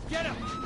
Get him!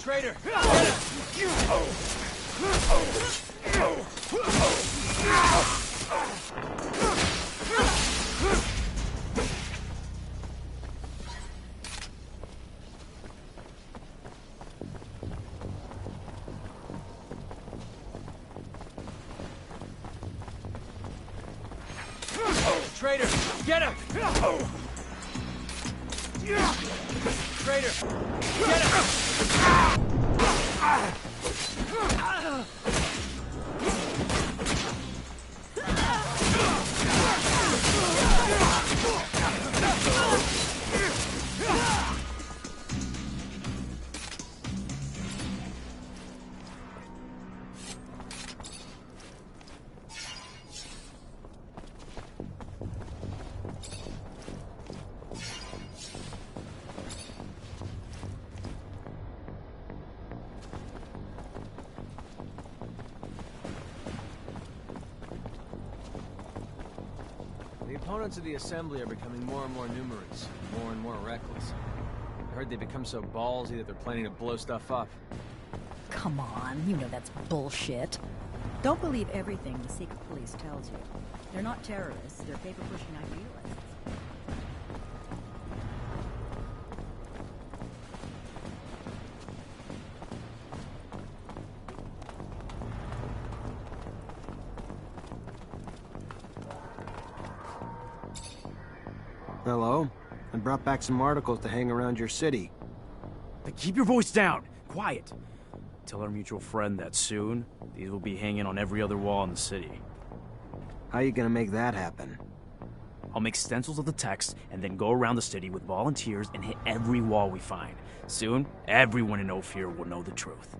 Traitor! Traitor! Get him! Traitor! Get him! The opponents of the Assembly are becoming more and more numerous, more and more reckless. I heard they become so ballsy that they're planning to blow stuff up. Come on, you know that's bullshit. Don't believe everything the secret police tells you. They're not terrorists, they're paper-pushing idealists. Hello? I brought back some articles to hang around your city. Then keep your voice down. Quiet. Tell our mutual friend that soon, these will be hanging on every other wall in the city. How you gonna make that happen? I'll make stencils of the text and then go around the city with volunteers and hit every wall we find. Soon, everyone in Ophir will know the truth.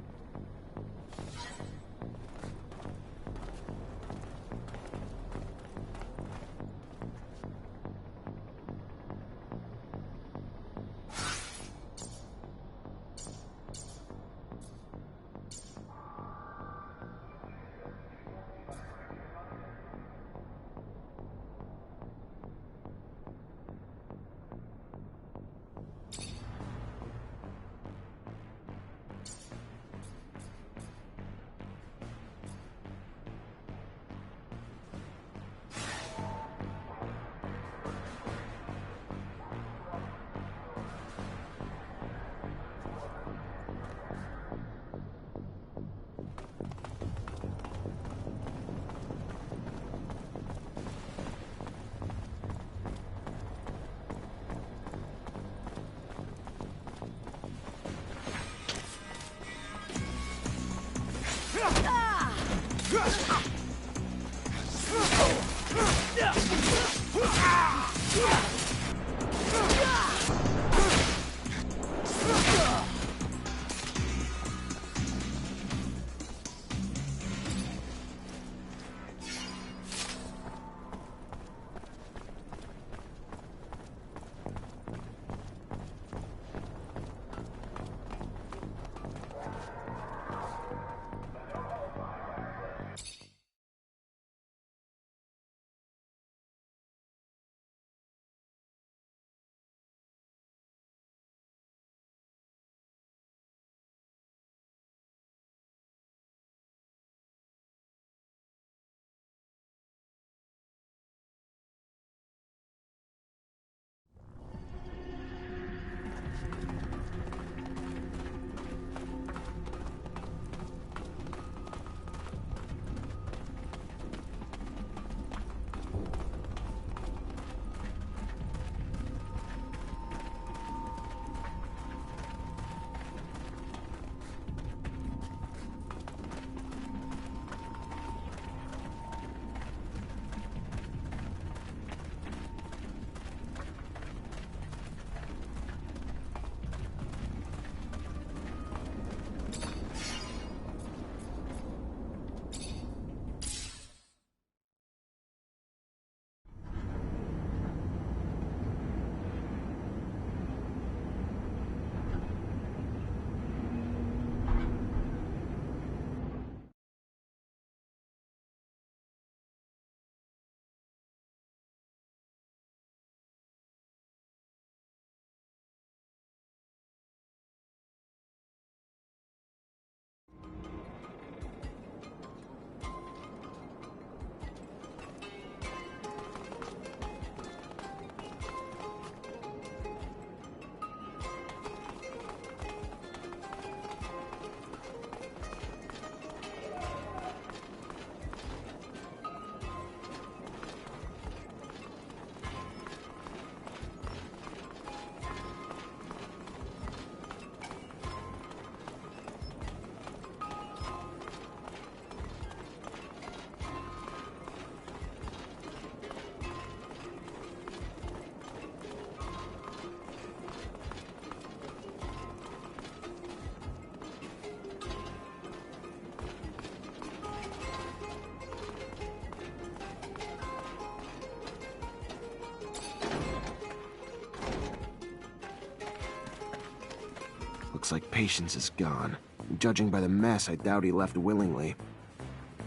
Looks like Patience is gone. Judging by the mess, I doubt he left willingly.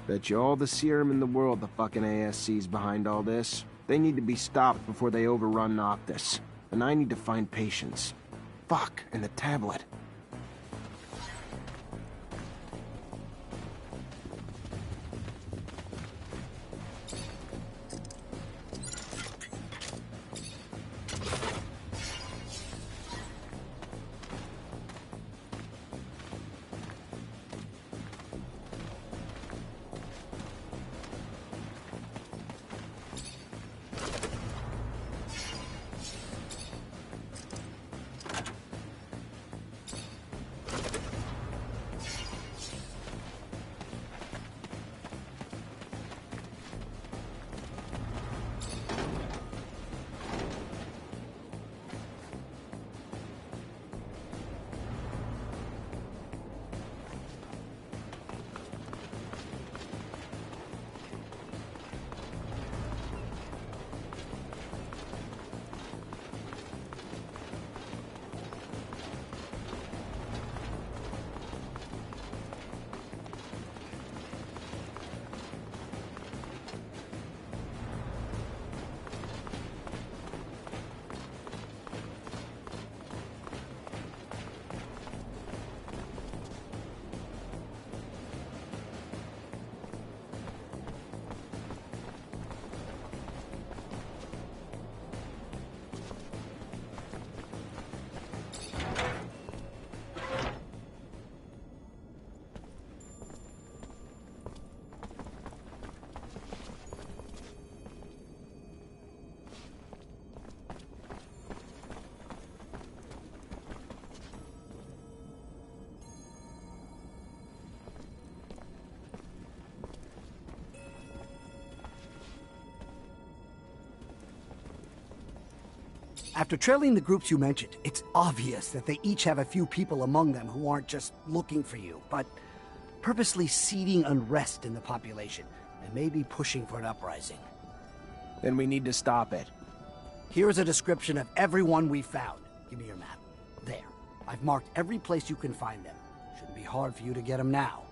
Bet you all the serum in the world the fucking ASC's behind all this. They need to be stopped before they overrun Noctis. And I need to find Patience. Fuck, and the tablet. After trailing the groups you mentioned, it's obvious that they each have a few people among them who aren't just looking for you, but purposely seeding unrest in the population, and maybe pushing for an uprising. Then we need to stop it. Here's a description of everyone we found. Give me your map. There. I've marked every place you can find them. Shouldn't be hard for you to get them now.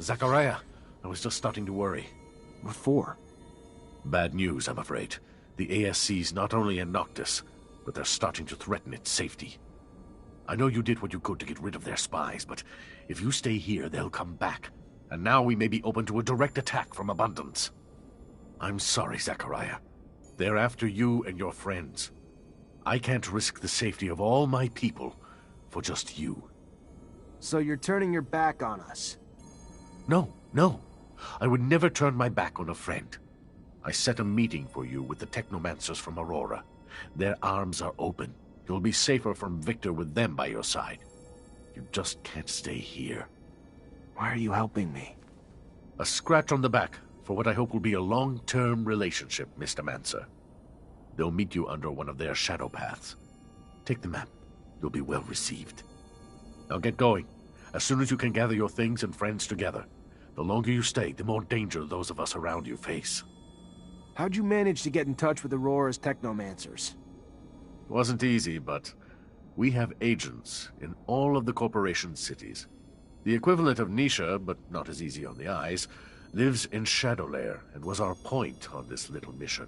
Zachariah, I was just starting to worry. What for? Bad news, I'm afraid. The ASC's not only in Noctis, but they're starting to threaten its safety. I know you did what you could to get rid of their spies, but if you stay here, they'll come back. And now we may be open to a direct attack from Abundance. I'm sorry, Zachariah. They're after you and your friends. I can't risk the safety of all my people for just you. So you're turning your back on us? No, no. I would never turn my back on a friend. I set a meeting for you with the Technomancers from Aurora. Their arms are open. You'll be safer from Victor with them by your side. You just can't stay here. Why are you helping me? A scratch on the back for what I hope will be a long-term relationship, Mr. Mancer. They'll meet you under one of their shadow paths. Take the map. You'll be well received. Now get going. As soon as you can gather your things and friends together. The longer you stay, the more danger those of us around you face. How'd you manage to get in touch with Aurora's Technomancers? It wasn't easy, but we have agents in all of the corporation's cities. The equivalent of Nisha, but not as easy on the eyes, lives in Shadowlair and was our point on this little mission.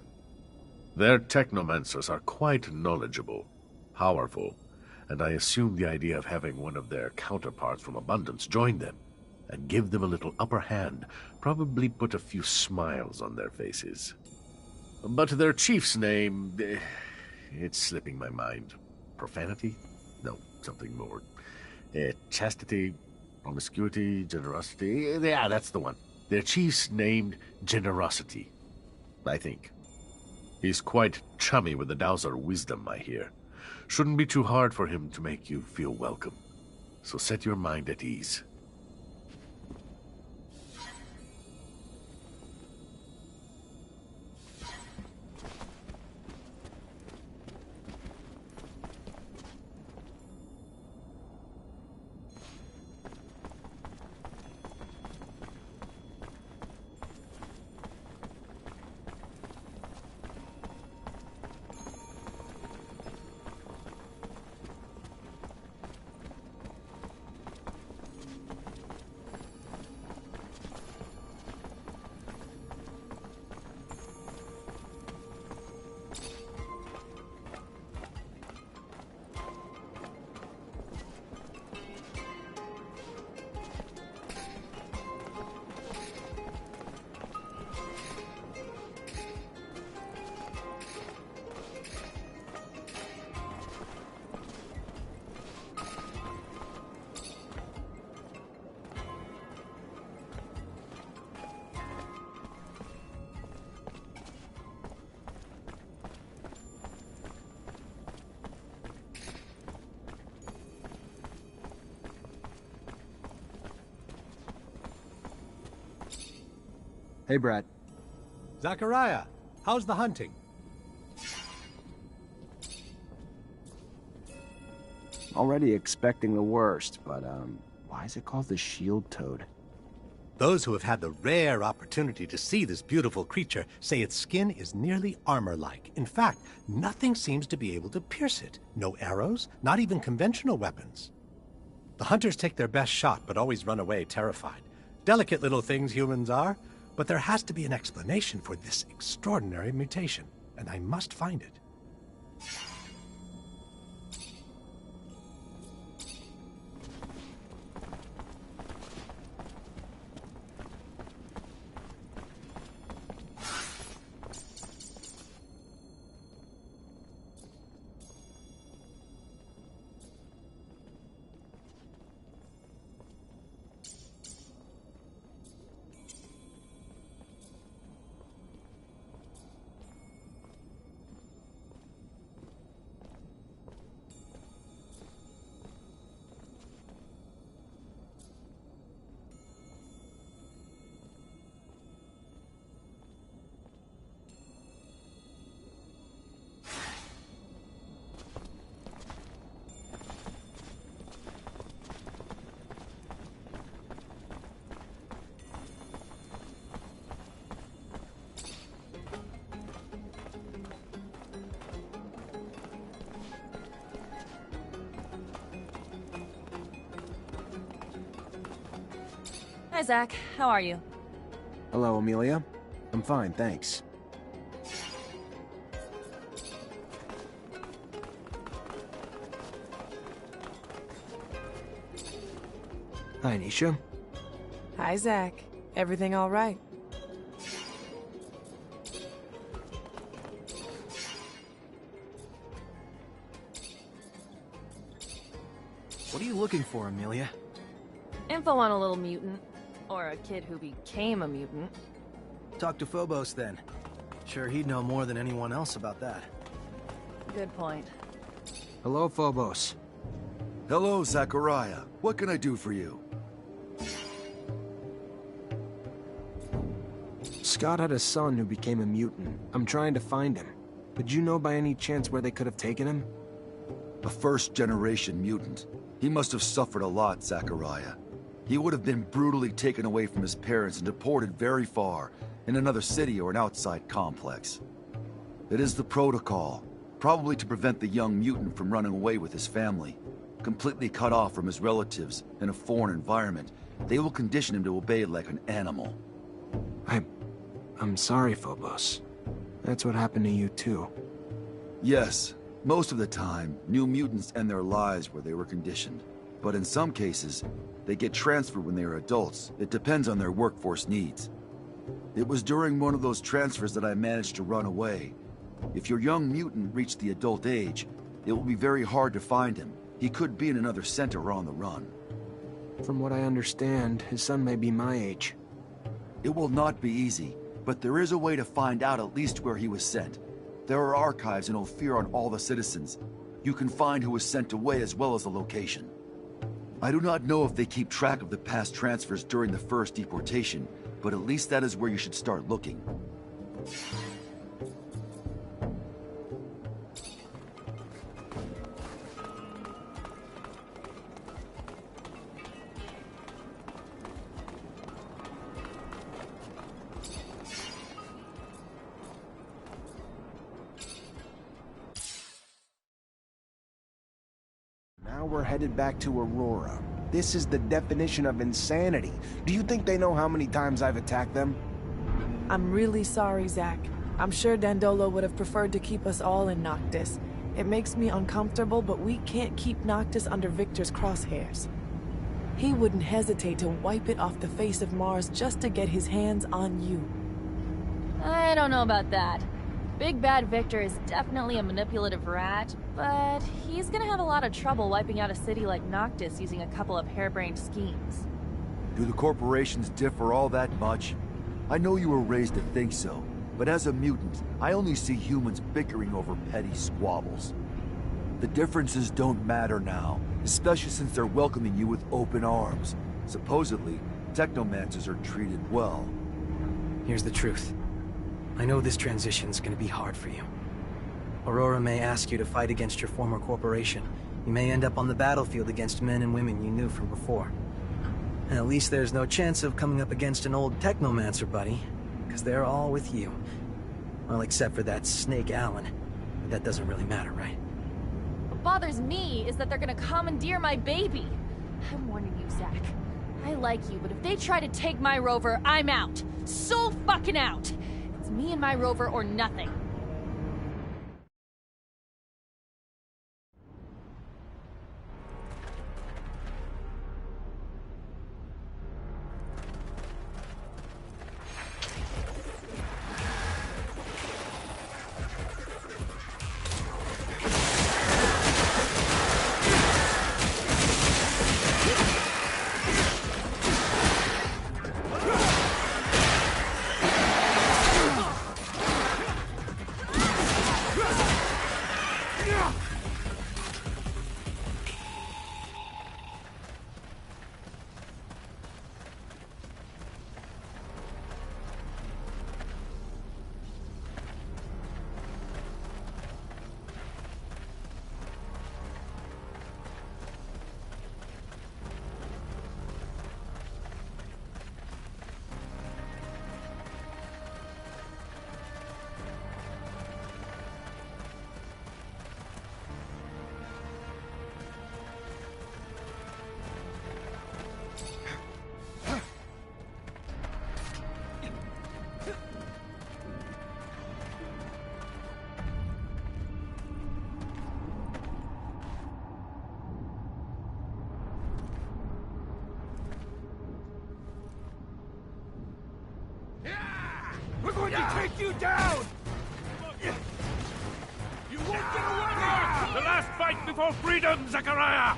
Their Technomancers are quite knowledgeable, powerful, and I assume the idea of having one of their counterparts from Abundance join them and give them a little upper hand probably put a few smiles on their faces. But their chief's name, it's slipping my mind. Profanity? No, something more. Chastity, promiscuity, generosity. Yeah, that's the one. Their chief's named Generosity, I think. He's quite chummy with the Dowser wisdom, I hear. Shouldn't be too hard for him to make you feel welcome. So set your mind at ease. Hey, Brett. Zachariah, how's the hunting? Already expecting the worst, but, why is it called the Shield Toad? Those who have had the rare opportunity to see this beautiful creature say its skin is nearly armor-like. In fact, nothing seems to be able to pierce it. No arrows, not even conventional weapons. The hunters take their best shot, but always run away terrified. Delicate little things humans are, but there has to be an explanation for this extraordinary mutation, and I must find it. Hi, Zach. How are you? Hello, Amelia. I'm fine, thanks. Hi, Nisha. Hi, Zach. Everything all right? What are you looking for, Amelia? Info on a little mutant. Or a kid who became a mutant. Talk to Phobos, then. Sure, he'd know more than anyone else about that. Good point. Hello, Phobos. Hello, Zachariah. What can I do for you? Scott had a son who became a mutant. I'm trying to find him. Would you know by any chance where they could have taken him? A first-generation mutant. He must have suffered a lot, Zachariah. He would have been brutally taken away from his parents and deported very far, in another city or an outside complex. It is the protocol, probably to prevent the young mutant from running away with his family. Completely cut off from his relatives in a foreign environment, they will condition him to obey like an animal. I'm sorry, Phobos. That's what happened to you, too. Yes, most of the time, new mutants end their lives where they were conditioned. But in some cases, they get transferred when they are adults. It depends on their workforce needs. It was during one of those transfers that I managed to run away. If your young mutant reached the adult age, it will be very hard to find him. He could be in another center or on the run. From what I understand, his son may be my age. It will not be easy, but there is a way to find out at least where he was sent. There are archives in Ophir on all the citizens. You can find who was sent away as well as the location. I do not know if they keep track of the past transfers during the first deportation, but at least that is where you should start looking. Now we're headed back to Aurora. This is the definition of insanity. Do you think they know how many times I've attacked them? I'm really sorry, Zach. I'm sure Dandolo would have preferred to keep us all in Noctis. It makes me uncomfortable, but we can't keep Noctis under Victor's crosshairs. He wouldn't hesitate to wipe it off the face of Mars just to get his hands on you. I don't know about that. Big Bad Victor is definitely a manipulative rat, but he's gonna have a lot of trouble wiping out a city like Noctis using a couple of harebrained schemes. Do the corporations differ all that much? I know you were raised to think so, but as a mutant, I only see humans bickering over petty squabbles. The differences don't matter now, especially since they're welcoming you with open arms. Supposedly, technomancers are treated well. Here's the truth. I know this transition's gonna be hard for you. Aurora may ask you to fight against your former corporation. You may end up on the battlefield against men and women you knew from before. At least there's no chance of coming up against an old technomancer buddy, because they're all with you. Well, except for that Snake Allen. But that doesn't really matter, right? What bothers me is that they're gonna commandeer my baby. I'm warning you, Zach. I like you, but if they try to take my rover, I'm out. So fucking out! It's me and my rover or nothing. you down! You won't get away! The last fight before freedom, Zachariah!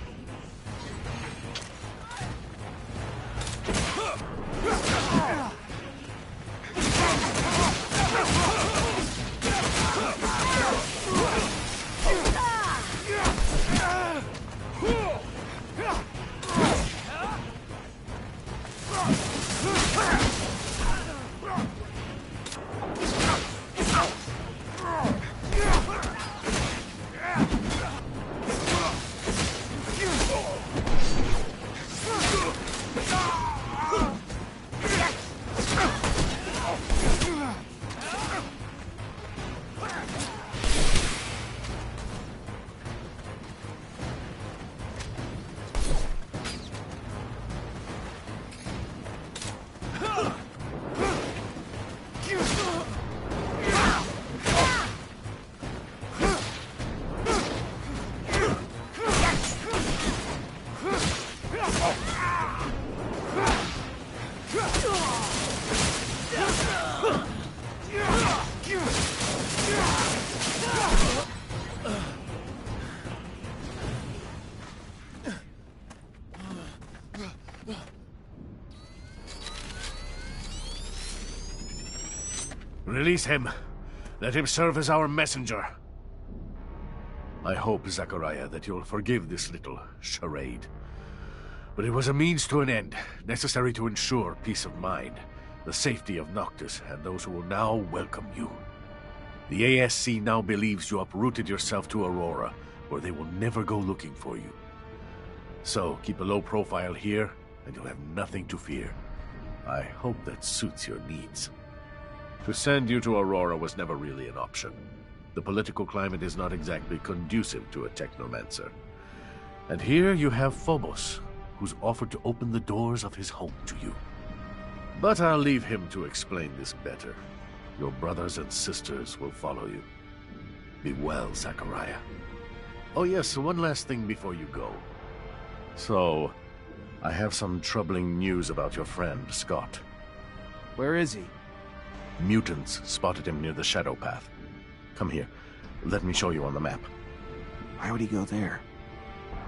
Release him. Let him serve as our messenger. I hope, Zachariah, that you'll forgive this little charade. But it was a means to an end, necessary to ensure peace of mind, the safety of Noctis, and those who will now welcome you. The ASC now believes you uprooted yourself to Aurora, where they will never go looking for you. So, keep a low profile here, and you'll have nothing to fear. I hope that suits your needs. To send you to Aurora was never really an option. The political climate is not exactly conducive to a technomancer. And here you have Phobos, who's offered to open the doors of his home to you. But I'll leave him to explain this better. Your brothers and sisters will follow you. Be well, Zachariah. Oh yes, one last thing before you go. So, I have some troubling news about your friend, Scott. Where is he? Mutants spotted him near the Shadow Path. Come here. Let me show you on the map. Why would he go there?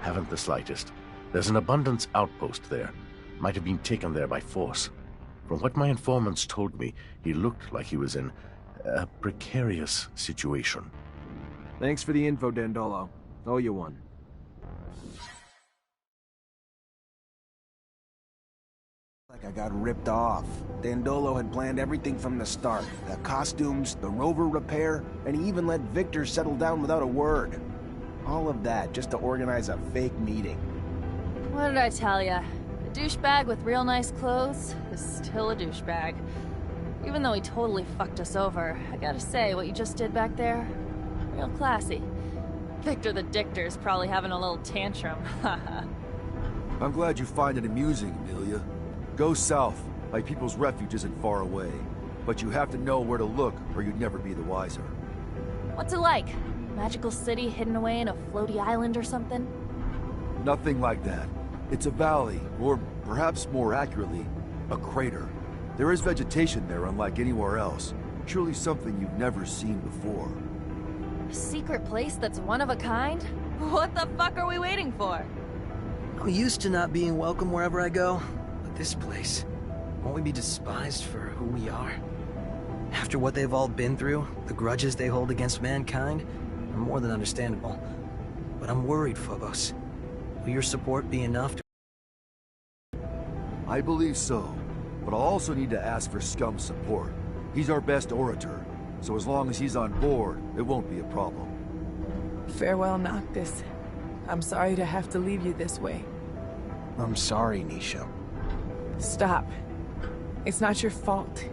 Haven't the slightest. There's an abundance outpost there. Might have been taken there by force. From what my informants told me, he looked like he was in a precarious situation. Thanks for the info, Dandolo. Owe you one. Like I got ripped off. Dandolo had planned everything from the start. The costumes, the rover repair, and he even let Victor settle down without a word. All of that just to organize a fake meeting. What did I tell ya? A douchebag with real nice clothes is still a douchebag. Even though he totally fucked us over, I gotta say, what you just did back there, real classy. Victor the Dictor's probably having a little tantrum, haha. I'm glad you find it amusing, Amelia. Go south. My people's refuge isn't far away. But you have to know where to look, or you'd never be the wiser. What's it like? Magical city hidden away in a floaty island or something? Nothing like that. It's a valley, or perhaps more accurately, a crater. There is vegetation there unlike anywhere else. Surely something you've never seen before. A secret place that's one of a kind? What the fuck are we waiting for? I'm used to not being welcome wherever I go. But this place, won't we be despised for who we are? After what they've all been through, the grudges they hold against mankind, are more than understandable. But I'm worried, Phobos. Will your support be enough to... I believe so, but I'll also need to ask for Scum's support. He's our best orator, so as long as he's on board, it won't be a problem. Farewell, Noctis. I'm sorry to have to leave you this way. I'm sorry, Nisha. Stop. It's not your fault.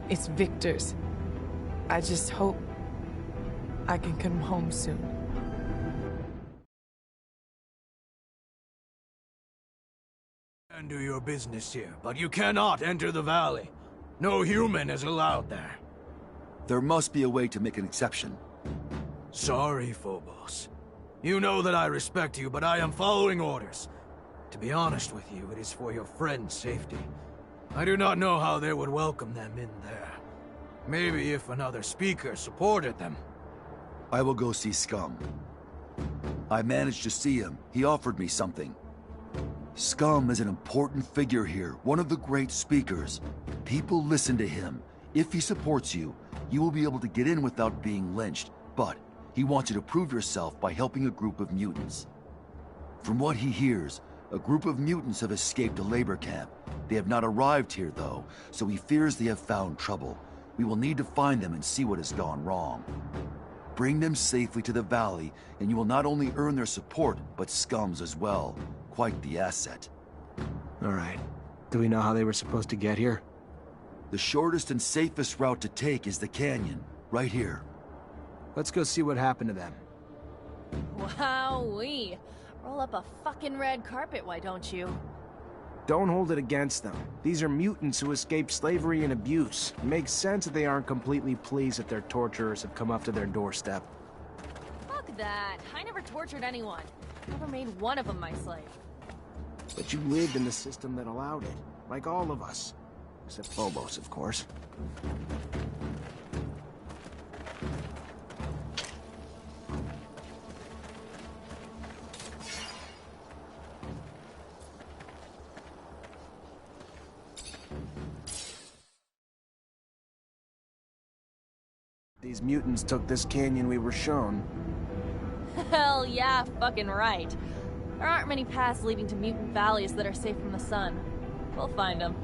It's Victor's. I just hope I can come home soon. And do your business here, but you cannot enter the valley. No human is allowed there. There must be a way to make an exception. Sorry, Phobos. You know that I respect you, but I am following orders. To be honest with you, it is for your friend's safety. I do not know how they would welcome them in there. Maybe if another speaker supported them. I will go see Scum. I managed to see him. He offered me something. Scum is an important figure here, one of the great speakers. People listen to him. If he supports you, you will be able to get in without being lynched, but he wants you to prove yourself by helping a group of mutants. From what he hears, a group of mutants have escaped a labor camp. They have not arrived here, though, so he fears they have found trouble. We will need to find them and see what has gone wrong. Bring them safely to the valley, and you will not only earn their support, but Scum's as well. Quite the asset. All right. Do we know how they were supposed to get here? The shortest and safest route to take is the canyon, right here. Let's go see what happened to them. Wowee. Roll up a fucking red carpet, why don't you? Don't hold it against them. These are mutants who escaped slavery and abuse. It makes sense that they aren't completely pleased that their torturers have come up to their doorstep. Fuck that. I never tortured anyone. Never made one of them my slave. But you lived in the system that allowed it, like all of us. Except Phobos, of course. These mutants took this canyon we were shown. Hell yeah, fucking right. There aren't many paths leading to mutant valleys that are safe from the sun. We'll find them.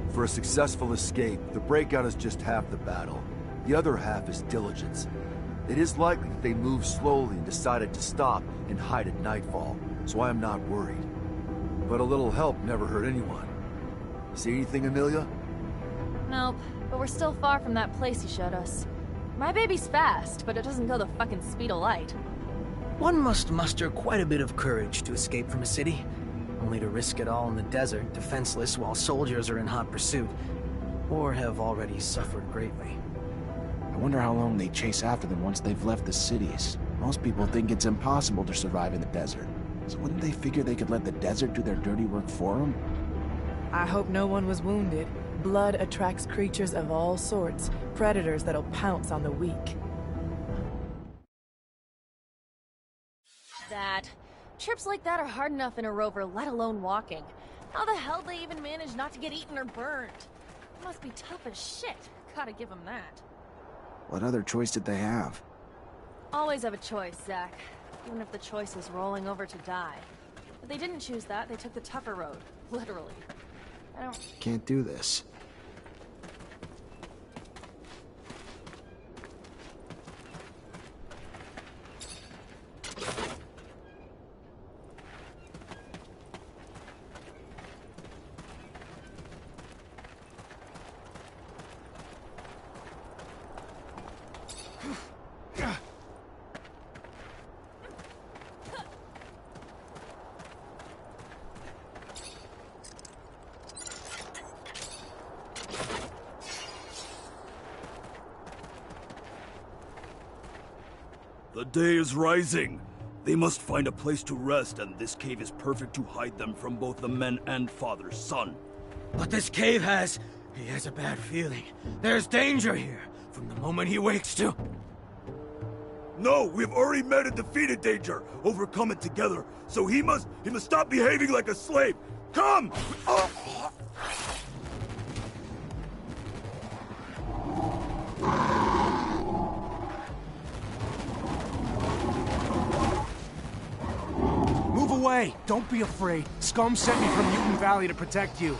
For a successful escape, the breakout is just half the battle. The other half is diligence. It is likely that they moved slowly and decided to stop and hide at nightfall, so I am not worried. But a little help never hurt anyone. See anything, Amelia? Nope, but we're still far from that place you showed us. My baby's fast, but it doesn't go the fucking speed of light. One must muster quite a bit of courage to escape from a city, only to risk it all in the desert, defenseless while soldiers are in hot pursuit, or have already suffered greatly. I wonder how long they chase after them once they've left the cities. Most people think it's impossible to survive in the desert. So wouldn't they figure they could let the desert do their dirty work for them? I hope no one was wounded. Blood attracts creatures of all sorts, predators that'll pounce on the weak. That. Trips like that are hard enough in a rover, let alone walking. How the hell they even manage not to get eaten or burned? It must be tough as shit. Gotta give them that. What other choice did they have? Always have a choice, Zach. Even if the choice is rolling over to die. But they didn't choose that, they took the tougher road. Literally. I don't... Can't do this. The day is rising. They must find a place to rest, and this cave is perfect to hide them from both the men and father's son. But this cave has... he has a bad feeling. There's danger here, from the moment he wakes to... No, we've already met and defeated danger, overcome it together, so he must stop behaving like a slave. Come! Move away! Don't be afraid. Scum sent me from Mutant Valley to protect you.